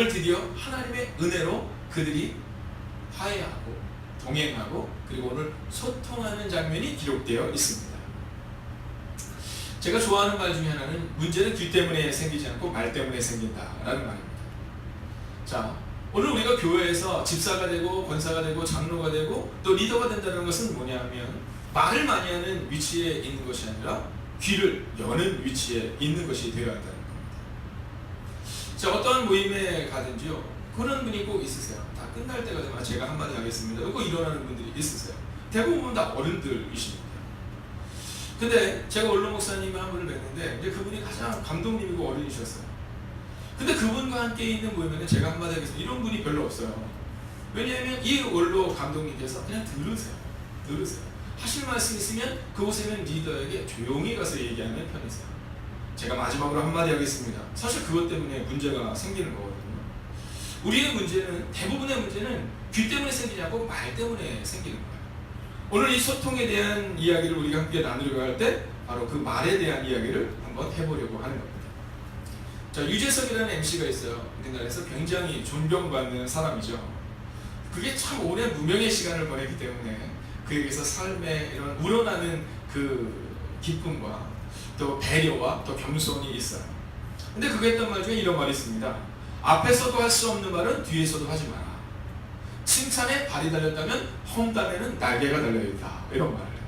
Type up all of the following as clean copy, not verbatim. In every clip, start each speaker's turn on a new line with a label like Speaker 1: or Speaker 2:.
Speaker 1: 드디어 하나님의 은혜로 그들이 화해하고 동행하고 그리고 오늘 소통하는 장면이 기록되어 있습니다. 제가 좋아하는 말 중에 하나는 문제는 귀 때문에 생기지 않고 말 때문에 생긴다라는 말입니다. 자, 오늘 우리가 교회에서 집사가 되고 권사가 되고 장로가 되고 또 리더가 된다는 것은 뭐냐면 말을 많이 하는 위치에 있는 것이 아니라 귀를 여는 위치에 있는 것이 되어야 한다는 겁니다. 자, 어떠한 모임에 가든지요, 그런 분이 꼭 있으세요. 다 끝날 때까지 제가 한마디 하겠습니다. 꼭 일어나는 분들이 있으세요. 대부분 다 어른들이십니다. 근데 제가 원로 목사님이 한 분을 뵀는데 이제 그분이 가장 감독님이고 어른이셨어요. 근데 그분과 함께 있는 모임에는 제가 한마디 하겠습니다. 이런 분이 별로 없어요. 왜냐하면 이 원로 감독님께서 그냥 들으세요. 하실 말씀 있으면 그곳에 있는 리더에게 조용히 가서 얘기하는 편이세요. 제가 마지막으로 한마디 하겠습니다. 사실 그것 때문에 문제가 생기는 거거든요. 우리의 문제는, 대부분의 문제는 귀 때문에 생기지 않고 말 때문에 생기는 거예요. 오늘 이 소통에 대한 이야기를 우리가 함께 나누려고 할 때 바로 그 말에 대한 이야기를 한번 해보려고 하는 겁니다. 자, 유재석이라는 MC가 있어요. 우리나라에서 굉장히 존경받는 사람이죠. 그게 참 오랜 무명의 시간을 보냈기 때문에 그에게서 삶의 이런 우러나는 그 기쁨과 또 배려와 또 겸손이 있어요. 근데 그가 했던 말 중에 이런 말이 있습니다. 앞에서도 할 수 없는 말은 뒤에서도 하지 마라. 칭찬에 발이 달렸다면 험담에는 날개가 달려있다. 이런 말을 해요.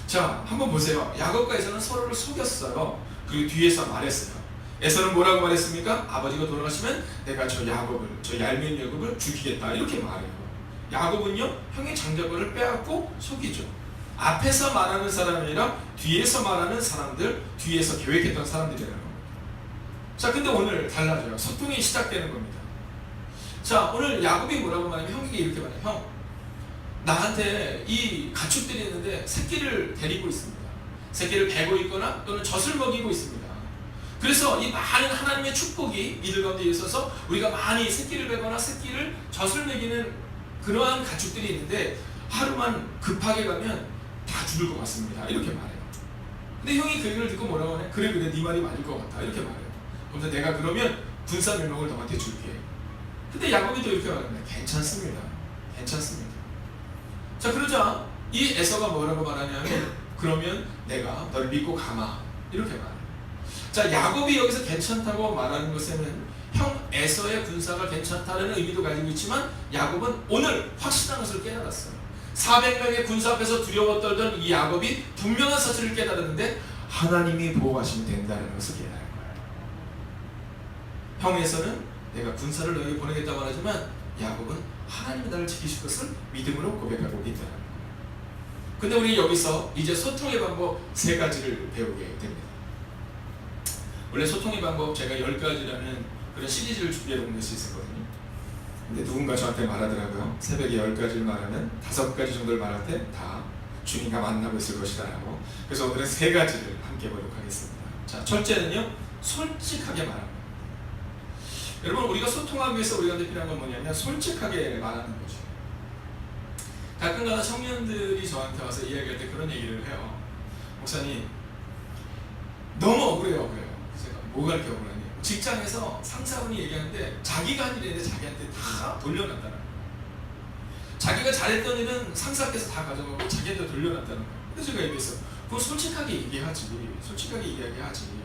Speaker 1: 자, 한번 보세요. 야곱과 에서는 서로를 속였어요. 그리고 뒤에서 말했어요. 에서는 뭐라고 말했습니까? 아버지가 돌아가시면 내가 저 얄미운 야곱을 죽이겠다. 이렇게 말해요. 야곱은요, 형의 장자권을 빼앗고 속이죠. 앞에서 말하는 사람이 아니라 뒤에서 말하는 사람들, 뒤에서 계획했던 사람들이라는 겁니다. 자, 근데 오늘 달라져요. 소통이 시작되는 겁니다. 자, 오늘 야곱이 뭐라고 말하면 형에게 이렇게 말해요. 형, 나한테 이 가축들이 있는데 새끼를 데리고 있습니다. 새끼를 베고 있거나 또는 젖을 먹이고 있습니다. 그래서 이 많은 하나님의 축복이 이들 가운데 있어서 우리가 많이 새끼를 베거나 새끼를 젖을 먹이는 그러한 가축들이 있는데 하루만 급하게 가면 다 죽을 것 같습니다. 이렇게 말해요. 근데 형이 그 얘기를 듣고 뭐라고 하냐? 그래 네 말이 맞을 것 같다. 이렇게 말해요. 그래서 내가 그러면 군사 멸망을 너한테 줄게. 근데 야곱이 또 이렇게 말합니다. 괜찮습니다. 자, 그러자 이 에서가 뭐라고 말하냐면 그러면 내가 너를 믿고 가마. 이렇게 말해요. 자, 야곱이 여기서 괜찮다고 말하는 것에는 형 에서의 군사가 괜찮다는 의미도 가지고 있지만 야곱은 오늘 확실한 것을 깨달았어요. 400명의 군사 앞에서 두려워 떨던 이 야곱이 분명한 사실을 깨달았는데 하나님이 보호하시면 된다는 것을 깨달은 거예요. 형 에서는 내가 군사를 너에게 보내겠다고 하지만 야곱은 하나님이 나를 지키실 것을 믿음으로 고백하고 있다는 거예요. 근데 우리 여기서 이제 소통의 방법 3가지를 배우게 됩니다. 원래 소통의 방법 제가 10가지라는 그런 시리즈를 준비해 본 것이 있었거든요. 근데 누군가 저한테 말하더라고요. 새벽에 10가지를 말하면 5가지 정도를 말할 때 다 주님과 만나고 있을 것이다 라고. 그래서 오늘은 3가지를 함께 보도록 하겠습니다. 자, 첫째는요, 솔직하게 말합니다. 여러분, 우리가 소통하기 위해서 우리가 필요한 건 뭐냐면 솔직하게 말하는 거죠. 가끔가다 청년들이 저한테 와서 이야기할 때 그런 얘기를 해요. 목사님, 너무 억울해요. 제가 뭐가 이렇게 억울하니? 직장에서 상사분이 얘기하는데 자기가 한 일인데 자기한테 다 돌려놨다는 거예요. 자기가 잘했던 일은 상사께서 다 가져가고 자기한테 돌려놨다는 거예요. 그래서 제가 얘기했어요. 그거 솔직하게 얘기하지. 솔직하게 이야기하지.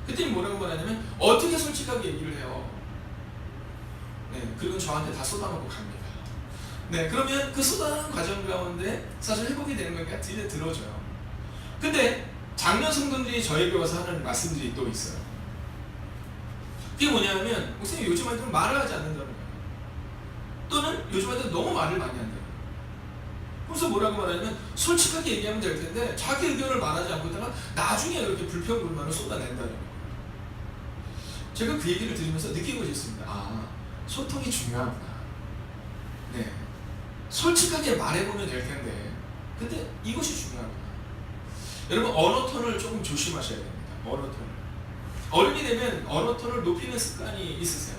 Speaker 1: 그랬더니 뭐라고 말하냐면 어떻게 솔직하게 얘기를 해요? 네, 그리고 저한테 다 쏟아놓고 갑니다. 네, 그러면 그 쏟아내는 과정 가운데 사실 회복이 되는 거니까 뒤에 들어줘요. 근데 작년 성도들이 저에게 와서 하는 말씀들이 또 있어요. 그게 뭐냐면 목사님 요즘 아이들은 말을 하지 않는다는 거예요. 또는 요즘 아이들은 너무 말을 많이 한다는 거예요. 그래서 뭐라고 말하냐면 솔직하게 얘기하면 될 텐데 자기 의견을 말하지 않고 있다가 나중에 이렇게 불평불만을 쏟아낸다는 거예요. 제가 그 얘기를 들으면서 느낀 것이 있습니다. 아, 소통이 중요하구나. 네, 솔직하게 말해보면 될 텐데 근데 이것이 중요하구나. 여러분, 언어 톤을 조금 조심하셔야 됩니다. 언어 톤을. 어른이 되면 언어 톤을 높이는 습관이 있으세요.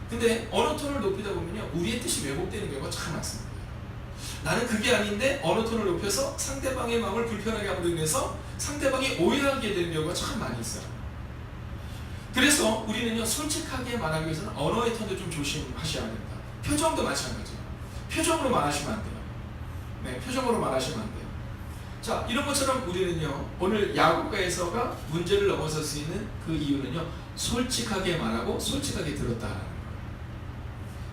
Speaker 1: 근데 언어 톤을 높이다 보면요, 우리의 뜻이 왜곡되는 경우가 참 많습니다. 나는 그게 아닌데 언어 톤을 높여서 상대방의 마음을 불편하게 함으로 인해서 상대방이 오해하게 되는 경우가 참 많이 있어요. 그래서 우리는요, 솔직하게 말하기 위해서는 언어의 톤도 좀 조심하셔야 됩니다. 표정도 마찬가지예요. 표정으로 말하시면 안 돼요. 네, 표정으로 말하시면 안 돼요. 자, 이런 것처럼 우리는요, 오늘 야곱과 에서가 문제를 넘어설 수 있는 그 이유는요, 솔직하게 말하고 솔직하게 들었다라는 거예요.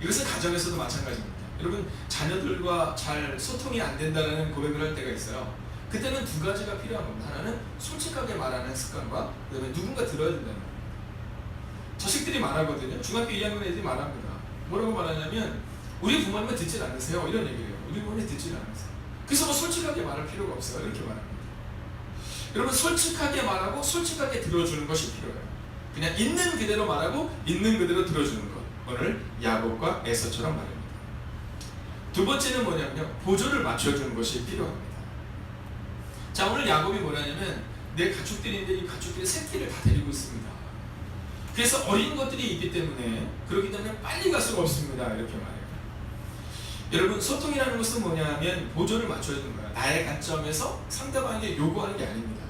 Speaker 1: 이것은 가정에서도 마찬가지입니다. 여러분, 자녀들과 잘 소통이 안 된다는 고백을 할 때가 있어요. 그때는 두 가지가 필요한 겁니다. 하나는 솔직하게 말하는 습관과 그다음에 누군가 들어야 된다는 거예요. 자식들이 말하거든요. 중학교 2학년 애들이 말합니다. 뭐라고 말하냐면 우리 부모님은 듣질 않으세요. 이런 얘기를 해요. 우리 부모님이 듣질 않으세요. 그래서 뭐 솔직하게 말할 필요가 없어요. 이렇게 말합니다. 여러분, 솔직하게 말하고 솔직하게 들어주는 것이 필요해요. 그냥 있는 그대로 말하고 있는 그대로 들어주는 것. 오늘 야곱과 에서처럼 말입니다. 두 번째는 뭐냐면요, 보조를 맞춰주는 것이 필요합니다. 자, 오늘 야곱이 뭐냐면 내 가축들인데 이 가축들이 새끼를 다 데리고 있습니다. 그래서 어린 것들이 있기 때문에, 그렇기 때문에 빨리 갈 수가 없습니다. 이렇게 말해요. 여러분, 소통이라는 것은 뭐냐면 보조를 맞춰주는 거예요. 나의 관점에서 상대방에게 요구하는 게 아닙니다.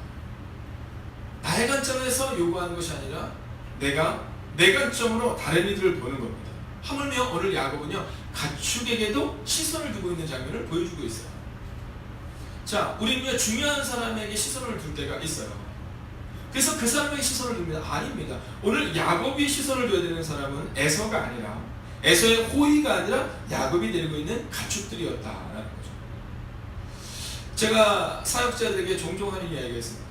Speaker 1: 나의 관점에서 요구하는 것이 아니라 내가 내 관점으로 다른 이들을 보는 겁니다. 하물며 오늘 야곱은요, 가축에게도 시선을 두고 있는 장면을 보여주고 있어요. 자, 우리는요, 중요한 사람에게 시선을 둘 때가 있어요. 그래서 그 사람에게 시선을 둡니다. 아닙니다. 오늘 야곱이 시선을 둬야 되는 사람은 에서가 아니라, 에서의 호의가 아니라 야곱이 데리고 있는 가축들이었다라는 거죠. 제가 사역자들에게 종종 하는 이야기가 있습니다.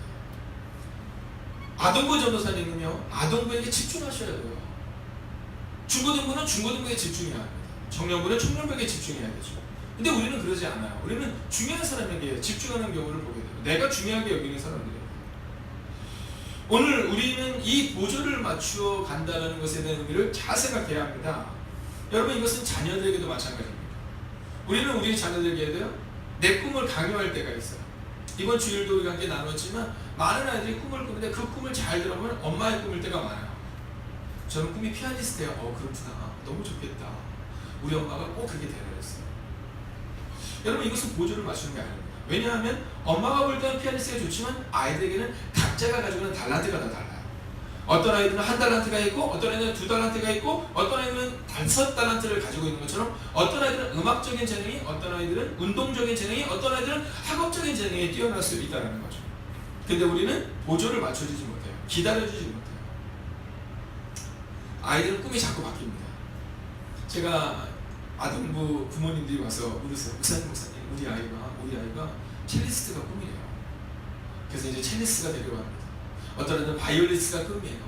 Speaker 1: 아동부 전도사님은요, 아동부에게 집중하셔야 돼요. 중고등부는 중고등부에 집중해야 합니다. 청년부는 청년부에게 집중해야 되죠. 근데 우리는 그러지 않아요. 우리는 중요한 사람에게 집중하는 경우를 보게 돼요. 내가 중요하게 여기는 사람들이에요. 오늘 우리는 이 보조를 맞추어 간다는 것에 대한 의미를 잘 생각해야 합니다. 여러분, 이것은 자녀들에게도 마찬가지입니다. 우리는 우리 자녀들에게도요, 내 꿈을 강요할 때가 있어요. 이번 주일도 우리가 함께 나눴지만 많은 아이들이 꿈을 꾸는데 그 꿈을 잘 들어보면 엄마의 꿈일 때가 많아요. 저는 꿈이 피아니스트예요. 그렇구나. 너무 좋겠다. 우리 엄마가 꼭 그렇게 되라랬어요. 여러분, 이것은 보조를 맞추는 게 아닙니다. 왜냐하면 엄마가 볼 때는 피아니스트가 좋지만 아이들에게는 각자가 가지고 있는 달란트가 다 달라요. 어떤 아이들은 1달란트가 있고, 어떤 아이들은 2달란트가 있고, 어떤 아이들은 5달란트를 가지고 있는 것처럼, 어떤 아이들은 음악적인 재능이, 어떤 아이들은 운동적인 재능이, 어떤 아이들은 학업적인 재능이 뛰어날 수 있다는 거죠. 근데 우리는 보조를 맞춰주지 못해요. 기다려주지 못해요. 아이들은 꿈이 자꾸 바뀝니다. 제가 아동부 부모님들이 와서 물으세요. 목사님, 우리 아이가 첼리스트가 꿈이에요. 그래서 이제 첼리스트가 되려고 합니다. 어떤 아이들은 바이올리스트가 꿈이에요.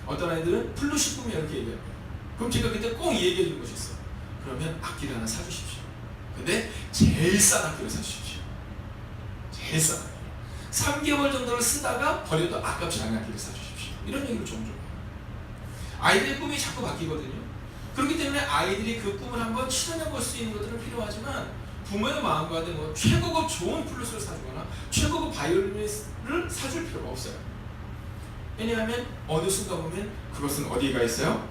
Speaker 1: 어떤 아이들은 플루시 꿈이에요. 이렇게 얘기합니다. 그럼 제가 그때 꼭 이 얘기해 주는 것이 있어요. 그러면 악기를 하나 사주십시오. 근데 제일 싼 악기를 사주십시오. 제일 싼 악기. 3개월 정도를 쓰다가 버려도 아깝지 않은 악기를 사주십시오. 이런 얘기를 종종 해요. 아이들의 꿈이 자꾸 바뀌거든요. 그렇기 때문에 아이들이 그 꿈을 한번 실현해 볼 수 있는 것들은 필요하지만, 부모의 마음과 같은 뭐 최고급 좋은 플루스를 사주거나 최고급 바이올린을 사줄 필요가 없어요. 왜냐하면 어느 순간 보면 그것은 어디가 있어요?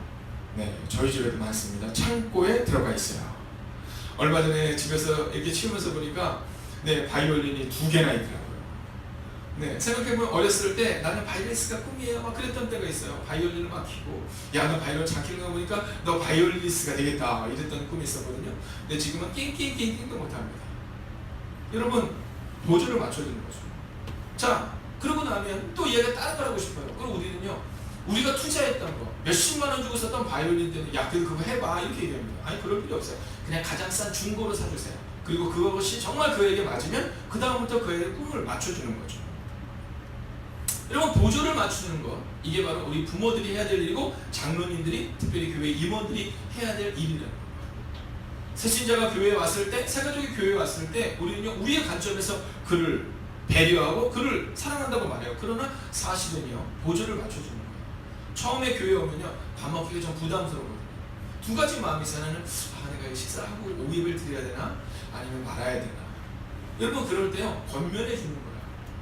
Speaker 1: 네, 저희 집에도 많습니다. 창고에 들어가 있어요. 얼마 전에 집에서 이렇게 치우면서 보니까 바이올린이 2개나 있더라고요. 생각해보면 어렸을 때 나는 바이올리스트가 꿈이에요 막 그랬던 때가 있어요. 바이올린을 막 키고, 야, 너 바이올린 잘 키는 거 보니까 너 바이올리스트가 되겠다 이랬던 꿈이 있었거든요. 근데 지금은 낑낑낑도 못합니다. 여러분, 보조를 맞춰주는 거죠. 자, 그러고 나면 또 얘가 다른 걸 하고 싶어요. 그럼 우리는요, 우리가 투자했던 거, 몇십만 원 주고 썼던 바이올린 때문에, 야, 그거 해봐 이렇게 얘기합니다. 아니, 그럴 필요 없어요. 그냥 가장 싼 중고로 사주세요. 그리고 그것이 정말 그에게 맞으면 그 다음부터 그의 꿈을 맞춰주는 거죠. 여러분, 보조를 맞추는 것, 이게 바로 우리 부모들이 해야 될 일이고, 장로님들이, 특별히 교회 임원들이 해야 될 일이라는 겁니다. 새신자가 교회에 왔을 때, 새가족이 교회에 왔을 때 우리는요, 우리의 관점에서 그를 배려하고 그를 사랑한다고 말해요. 그러나 사실은요, 보조를 맞춰주는 거예요. 처음에 교회에 오면요, 밥 먹기가 좀 부담스러워요. 두 가지 마음이 있어요. 하나는 내가 식사하고 오입을 드려야 되나? 아니면 말아야 되나? 여러분, 그럴 때요, 권면해 주는 거예요.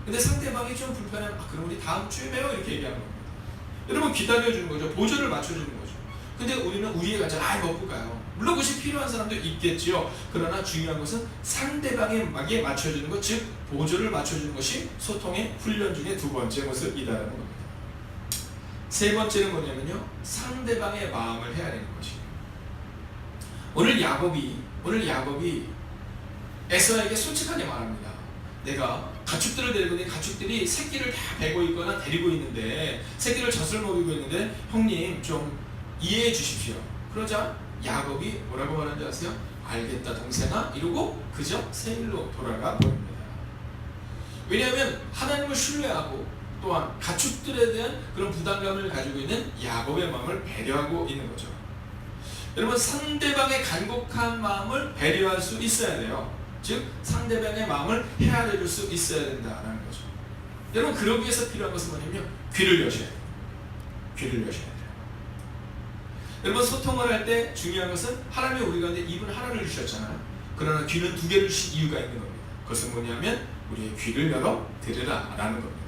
Speaker 1: 근데 상대방이 좀 불편하면, 그럼 우리 다음 주에 봬요 이렇게 얘기하는 겁니다. 여러분, 기다려주는 거죠. 보조를 맞춰주는 거죠. 근데 우리는 우리의 관점, 먹고 가요. 물론 그것이 필요한 사람도 있겠지요. 그러나 중요한 것은 상대방에게 맞춰주는 것, 즉 보조를 맞춰주는 것이 소통의 훈련 중에 두 번째 모습이다라는 겁니다. 세 번째는 뭐냐면요, 상대방의 마음을 헤아리는 것이에요. 오늘 야곱이 에서에게 솔직하게 말합니다. 내가 가축들을 데리고 있는데 가축들이 새끼를 다 베고 있거나 데리고 있는데, 새끼를 젖을 먹이고 있는데 형님 좀 이해해 주십시오. 그러자 야곱이 뭐라고 말하는지 아세요? 알겠다 동생아 이러고 그저 세일로 돌아가 버립니다. 왜냐하면 하나님을 신뢰하고 또한 가축들에 대한 그런 부담감을 가지고 있는 야곱의 마음을 배려하고 있는 거죠. 여러분, 상대방의 간곡한 마음을 배려할 수 있어야 돼요. 즉 상대방의 마음을 헤아려 줄 수 있어야 된다는 거죠. 여러분, 그러기 위해서 필요한 것은 뭐냐면요, 귀를 여셔야 돼요. 귀를 여셔야 돼요. 여러분, 소통을 할 때 중요한 것은 하나님이 우리 가운데 입은 하나를 주셨잖아요. 그러나 귀는 두 개를 주신 이유가 있는 겁니다. 그것은 뭐냐면 우리의 귀를 열어 들으라 라는 겁니다.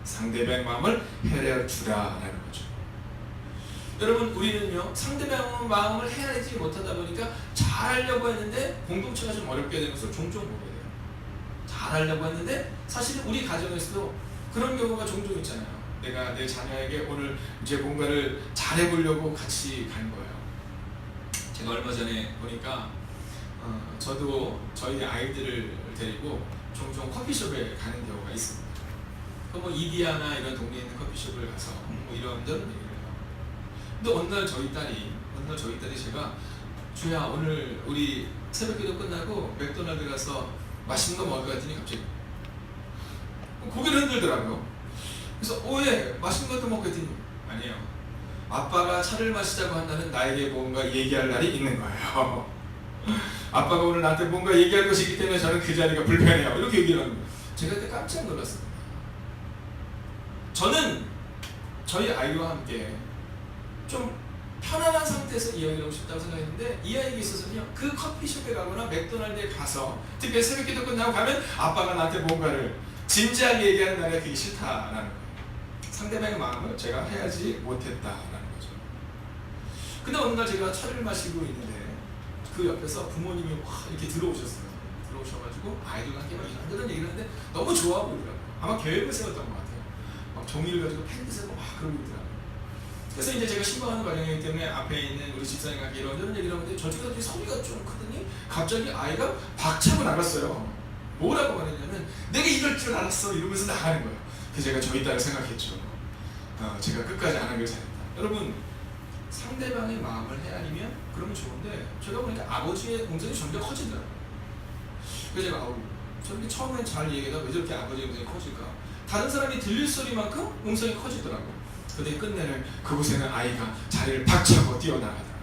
Speaker 1: 상대방의 마음을 헤아려 주라라는 거죠. 여러분, 우리는요 상대방의 마음을 헤아리지 못하다 보니까 잘하려고 했는데 공동체가 좀 어렵게 되는 것을 종종 보게 돼요. 잘하려고 했는데 사실은 우리 가정에서도 그런 경우가 종종 있잖아요. 내가 내 자녀에게 오늘 이제 뭔가를 잘해보려고 같이 간 거예요. 제가 얼마 전에 보니까 저도 저희 아이들을 데리고 종종 커피숍에 가는 경우가 있습니다. 뭐 이디야나 이런 동네에 있는 커피숍을 가서 뭐 이런저런 얘기를 해요. 근데 어느 날 저희 딸이 제가 주야 오늘 우리 새벽기도 끝나고 맥도날드 가서 맛있는 거 먹을 것 같으니 갑자기 고개를 흔들더라고요. 그래서 왜 맛있는 것도 먹고 했더니 아니에요. 아빠가 차를 마시자고 한다는 나에게 뭔가 얘기할 날이 있는 거예요. 아빠가 오늘 나한테 뭔가 얘기할 것이 있기 때문에 저는 그 자리가 불편해요. 이렇게 얘기를 하는 거예요. 제가 그때 깜짝 놀랐습니다. 저는 저희 아이와 함께 좀 편안한 상태에서 이야기를 하고 싶다고 생각했는데 이 아이에게 있어서는요, 그 커피숍에 가거나 맥도날드에 가서 특히 새벽기도 끝나고 가면 아빠가 나한테 뭔가를 진지하게 얘기하는 날에 그게 싫다라는 거예요. 상대방의 마음을 제가 해야지 못했다라는 거죠. 근데 어느 날 제가 차를 마시고 있는데 그 옆에서 부모님이 와 이렇게 들어오셨어요. 들어오셔가지고 아이들과 함께 막 이런저런 얘기를 하는데 너무 좋아 보이더라고요. 아마 계획을 세웠던 것 같아요. 막 종이를 가지고 펜도 세고 막 그러고 있더라고요. 그래서 이제 제가 신방하는 과정이기 때문에 앞에 있는 우리 집사님과 함께 이런저런 얘기를 하는데 저쪽에서 소리가 좀 크더니 갑자기 아이가 박차고 나갔어요. 뭐라고 말했냐면 내가 이럴 줄 알았어 이러면서 나가는 거예요. 그래서 제가 저희 딸을 생각했죠. 제가 끝까지 안 하길 잘했다. 여러분, 상대방의 마음을 헤아리면 그러면 좋은데 제가 보니까 아버지의 음성이 점점 커지더라고요. 그래서 제가 저렇게 처음엔 잘 얘기하다가 왜 저렇게 아버지의 음성이 커질까? 다른 사람이 들릴 소리만큼 음성이 커지더라고요. 근데 끝내는 그곳에는 아이가 자리를 박차고 뛰어나가더라고요.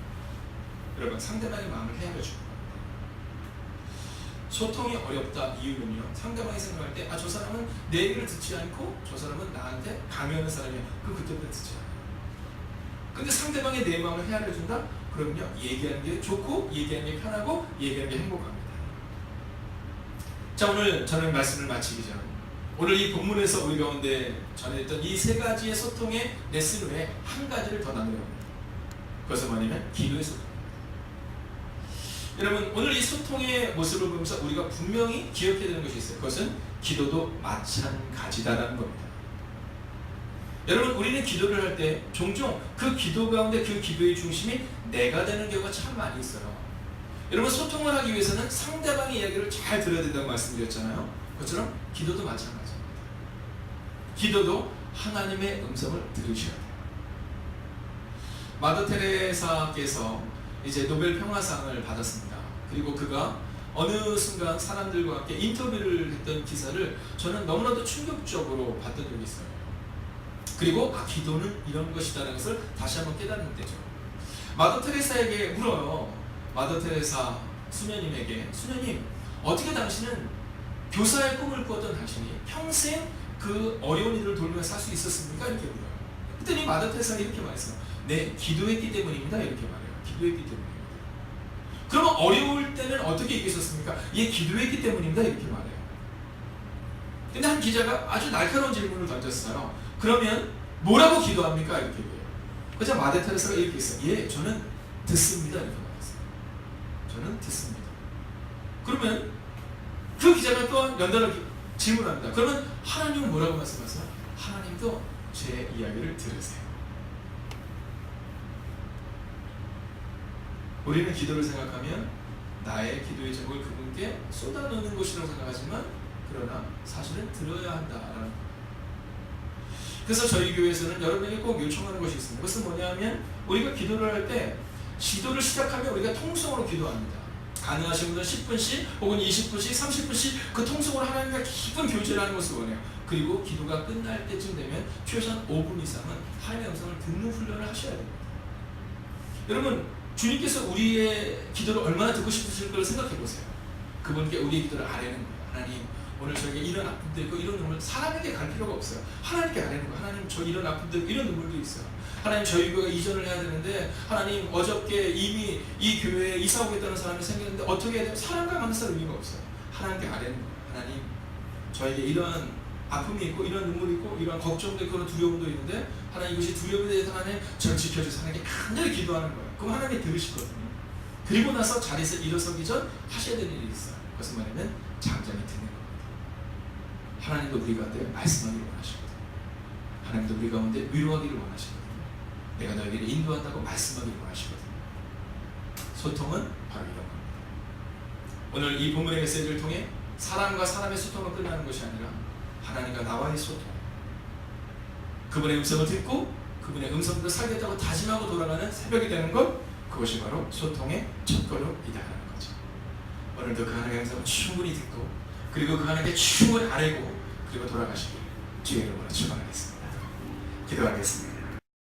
Speaker 1: 여러분, 상대방의 마음을 헤아려 주고 소통이 어렵다 이유는요, 상대방이 생각할 때 저 사람은 내 얘기를 듣지 않고 저 사람은 나한테 강요하는 사람이야. 그때부터 듣지 않아요. 근데 상대방이 내 마음을 헤아려 준다? 그러면요, 얘기하는 게 좋고 얘기하는 게 편하고 얘기하는 게 행복합니다. 자, 오늘 저는 말씀을 마치기 전 오늘 이 본문에서 우리 가운데 전했던 이 세 가지의 소통의 레슨 외에 한 가지를 더 나누려 합니다. 그것은 뭐냐면 기도의 소통. 여러분, 오늘 이 소통의 모습을 보면서 우리가 분명히 기억해야 되는 것이 있어요. 그것은 기도도 마찬가지다라는 겁니다. 여러분, 우리는 기도를 할 때 종종 그 기도 가운데 그 기도의 중심이 내가 되는 경우가 참 많이 있어요. 여러분, 소통을 하기 위해서는 상대방의 이야기를 잘 들어야 된다고 말씀드렸잖아요. 그것처럼 기도도 마찬가지입니다. 기도도 하나님의 음성을 들으셔야 돼요. 마더 테레사께서 이제 노벨 평화상을 받았습니다. 그리고 그가 어느 순간 사람들과 함께 인터뷰를 했던 기사를 저는 너무나도 충격적으로 봤던 적이 있어요. 그리고 기도는 이런 것이다라는 것을 다시 한번 깨닫는 때죠. 마더 테레사에게 물어요. 마더 테레사 수녀님에게, 수녀님, 어떻게 당신은 교사의 꿈을 꾸었던 당신이 평생 그 어려운 일을 돌면서 살 수 있었습니까? 이렇게 물어요. 그랬더니 마더 테레사가 이렇게 말했어요. 네, 기도했기 때문입니다. 이렇게 말해요. 기도했기 때문입니다. 그러면 어려울 때는 어떻게 이기셨습니까? 예, 기도했기 때문입니다. 이렇게 말해요. 근데 한 기자가 아주 날카로운 질문을 던졌어요. 그러면 뭐라고 기도합니까? 이렇게 얘기해요. 그래서 마더 테레사가 이렇게 했어요. 예, 저는 듣습니다. 이렇게 말했어요. 저는 듣습니다. 그러면 그 기자가 또 연달아 질문합니다. 그러면 하나님은 뭐라고 말씀하세요? 하나님도 제 이야기를 들으세요. 우리는 기도를 생각하면 나의 기도의 제목을 그분께 쏟아놓는 것이라고 생각하지만 그러나 사실은 들어야 한다라는. 그래서 저희 교회에서는 여러분에게 꼭 요청하는 것이 있습니다. 그것은 뭐냐면 우리가 기도를 할 때 기도를 시작하면 우리가 통성으로 기도합니다. 가능하신 분은 10분씩 혹은 20분씩 30분씩 그 통성으로 하나님과 깊은 교제를 하는 것을 원해요. 그리고 기도가 끝날 때쯤 되면 최소한 5분 이상은 하나님의 음성을 듣는 훈련을 하셔야 됩니다. 여러분, 주님께서 우리의 기도를 얼마나 듣고 싶으실 걸 생각해 보세요. 그분께 우리의 기도를 아뢰는 거예요. 하나님, 오늘 저에게 이런 아픔도 있고 이런 눈물, 사람에게 갈 필요가 없어요. 하나님께 아뢰는 거예요. 하나님, 저 이런 아픔도 있고 이런 눈물도 있어요. 하나님, 저희 교회가 이전을 해야 되는데 하나님, 어저께 이미 이 교회에 이사 오겠다는 사람이 생겼는데 어떻게 해야 돼요? 사람과 만나서 의미가 없어요. 하나님께 아뢰는 거예요. 하나님, 저에게 이러한 아픔이 있고 이런 눈물이 있고 이런 걱정도 있고 그런 두려움도 있는데 하나님, 이것이 두려움에 대해서 하나님 저를 지켜주세요. 하나님께 간절히 기도하는 거예요. 그럼 하나님이 들으시거든요. 그리고 나서 자리에서 일어서기 전 하셔야 되는 일이 있어요. 그것은 뭐냐면 잠잠히 듣는 겁니다. 하나님도 우리 가운데 말씀하기를 원하시거든요. 하나님도 우리 가운데 위로하기를 원하시거든요. 내가 너에게 인도한다고 말씀하기를 원하시거든요. 소통은 바로 이런 겁니다. 오늘 이 본문의 메시지를 통해 사람과 사람의 소통은 끝나는 것이 아니라 하나님과 나와의 소통, 그분의 음성을 듣고 그분의 음성대로 살겠다고 다짐하고 돌아가는 새벽이 되는 것, 그것이 바로 소통의 첫걸음이다라는 거죠. 오늘도 그 하나님의 음성을 충분히 듣고 그리고 그 하나님께 충분히 아뢰고 그리고 돌아가시길 주의 이름으로 축원하겠습니다. 기도하겠습니다.